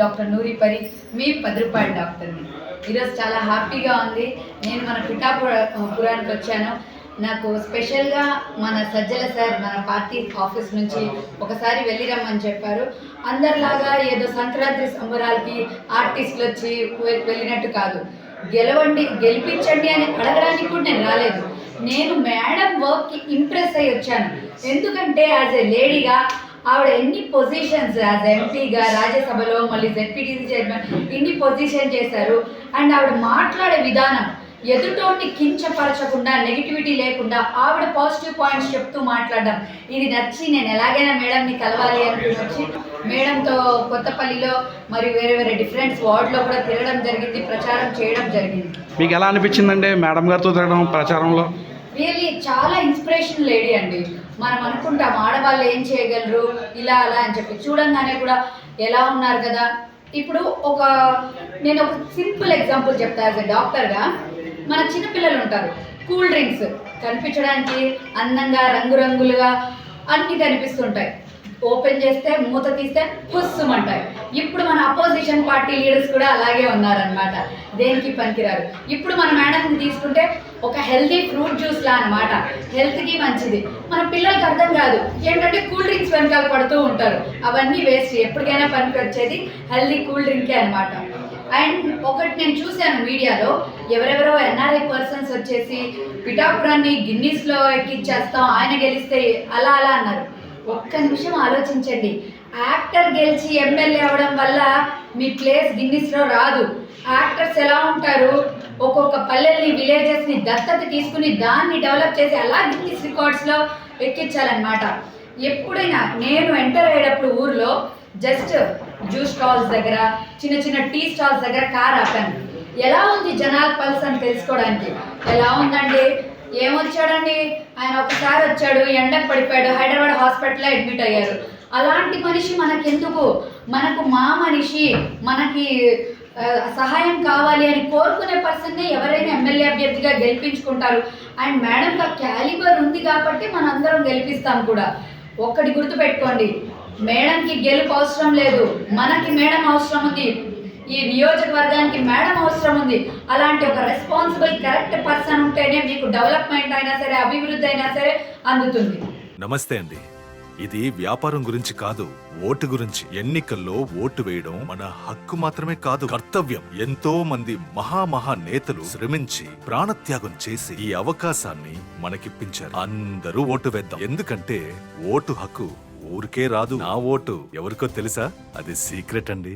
Doctor నూరి పరి, మీ 10 రూపాయల డాక్టర్ని. ఈరోజు చాలా హ్యాపీగా ఉంది. నేను మన పిఠాపురానికి వచ్చాను. నాకు స్పెషల్గా మన సజ్జల సార్ మన పార్టీ ఆఫీస్ నుంచి ఒకసారి వెళ్ళి రమ్మని చెప్పారు. అందరిలాగా ఏదో సంక్రాంతి సంబరాలకి ఆర్టిస్టులు వచ్చి వెళ్ళినట్టు కాదు, గెలిపించండి అని అడగడానికి కూడా నేను రాలేదు. నేను మేడం వర్క్కి ఇంప్రెస్ అయ్యి వచ్చాను. ఎందుకంటే యాజ్ ఎ లేడీగా ఆవిడ ఎన్ని పొజిషన్స్ యాజ్ ఎంపీగా రాజ్యసభలో మళ్ళీ జెడ్పీటీసీ చైర్మన్ ఇన్ని పొజిషన్ చేశారు. అండ్ ఆవిడ మాట్లాడే విధానం ఎదుటోడిని కించపరచకుండా, నెగిటివిటీ లేకుండా ఆవిడ పాజిటివ్ పాయింట్స్ చెప్తూ మాట్లాడడం, ఇది నచ్చి నేను ఎలాగైనా మేడంని కలవాలి అనుకుని వచ్చి మేడంతో కొత్తపల్లిలో మరియు వేరే డిఫరెంట్ వార్డులో కూడా తిరగడం జరిగింది, ప్రచారం చేయడం జరిగింది. మీకు ఎలా అనిపించిందండి మేడం గారితో తిరగడం ప్రచారంలో? రియల్లీ చాలా ఇన్స్పిరేషన్ లేడీ అండి. మనం అనుకుంటాం ఆడవాళ్ళు ఏం చేయగలరు ఇలా అలా అని చెప్పి, చూడంగానే కూడా ఎలా ఉన్నారు కదా. ఇప్పుడు నేను ఒక సింపుల్ ఎగ్జాంపుల్ చెప్తా. యాజ్ ఎ డాక్టర్గా మన చిన్నపిల్లలు ఉంటారు, కూల్ డ్రింక్స్ కనిపించడానికి అందంగా రంగురంగులుగా అన్నీ కనిపిస్తుంటాయి. ఓపెన్ చేస్తే మూత తీస్తే పుస్సుమంటాయి. ఇప్పుడు మన అపోజిషన్ పార్టీ లీడర్స్ కూడా అలాగే ఉన్నారనమాట, దేనికి పనికిరారు. ఇప్పుడు మన మేడంని తీసుకుంటే ఒక హెల్తీ ఫ్రూట్ జ్యూస్లా అనమాట, హెల్త్కి మంచిది. మన పిల్లలకి అర్థం కాదు, ఏంటంటే కూల్ డ్రింక్స్ వెనకాల పడుతూ ఉంటారు. అవన్నీ వేస్ట్, ఎప్పటికైనా పనికి వచ్చేది హెల్తీ కూల్ డ్రింకే అనమాట. అండ్ ఒకటి నేను చూశాను మీడియాలో, ఎవరెవరో ఎన్ఆర్ఐ పర్సన్స్ వచ్చేసి పిఠాపురాన్ని గిన్నీస్లో ఎక్కిచ్చేస్తాం ఆయన గెలిస్తే అలా అలా అన్నారు. ఒక్క నిమిషం ఆలోచించండి, యాక్టర్ గెలిచి ఎమ్మెల్యే అవ్వడం వల్ల మీ ప్లేస్ గిన్నిస్లో రాదు. యాక్టర్స్ ఎలా ఉంటారు, ఒక్కొక్క పల్లెల్ని విలేజెస్ని దత్తత తీసుకుని దాన్ని డెవలప్ చేసి అలా గిన్నిస్ రికార్డ్స్లో ఎక్కించాలన్నమాట. ఎప్పుడైనా నేను ఎంటర్ అయ్యేటప్పుడు ఊర్లో జస్ట్ జ్యూస్ స్టాల్స్ దగ్గర, చిన్న చిన్న టీ స్టాల్స్ దగ్గర కార్ ఆపాను. ఎలా ఉంది జనాల పల్స్ అని తెలుసుకోవడానికి. ఎలా ఉందండి, ఏమొచ్చాడండి ఆయన, ఒకసారి వచ్చాడు, ఎండకు పడిపోయాడు, హైదరాబాద్ హాస్పిటల్లో అడ్మిట్ అయ్యారు. అలాంటి మనిషి మనకెందుకు? మనకు మా మనిషి, మనకి సహాయం కావాలి అని కోరుకునే పర్సన్నే ఎవరైనా ఎమ్మెల్యే అభ్యర్థిగా గెలిపించుకుంటారు. అండ్ మేడంకి ఆ క్యాలిబర్ ఉంది కాబట్టి మనందరం గెలిపిస్తాం కూడా. ఒక్కటి గుర్తుపెట్టుకోండి, మేడంకి గెలుపు అవసరం లేదు, మనకి మేడం అవసరం ఉంది. ఈ నియోజకవర్గానికి మేడం అవసరం ఉంది. అలాంటి ఒక రెస్పాన్సిబుల్ కరెక్ట్ పర్సన్ ఉంటేనే మీకు డెవలప్మెంట్ అయినా సరే, అభివృద్ధి అయినా సరే అందుతుంది. నమస్తే అండి. ఇది వ్యాపారం గురించి కాదు, ఓటు గురించి. ఎన్నికల్లో ఓటు వేయడం మన హక్కు మాత్రమే కాదు, కర్తవ్యం. ఎంతో మంది మహా నేతలు శ్రమించి ప్రాణత్యాగం చేసి ఈ అవకాశాన్ని మనకిప్పించారు. అందరూ ఓటు వేద్దాం. ఎందుకంటే ఓటు హక్కు ఊరికే రాదు. నా ఓటు ఎవరికో తెలుసా? అది సీక్రెట్ అండి.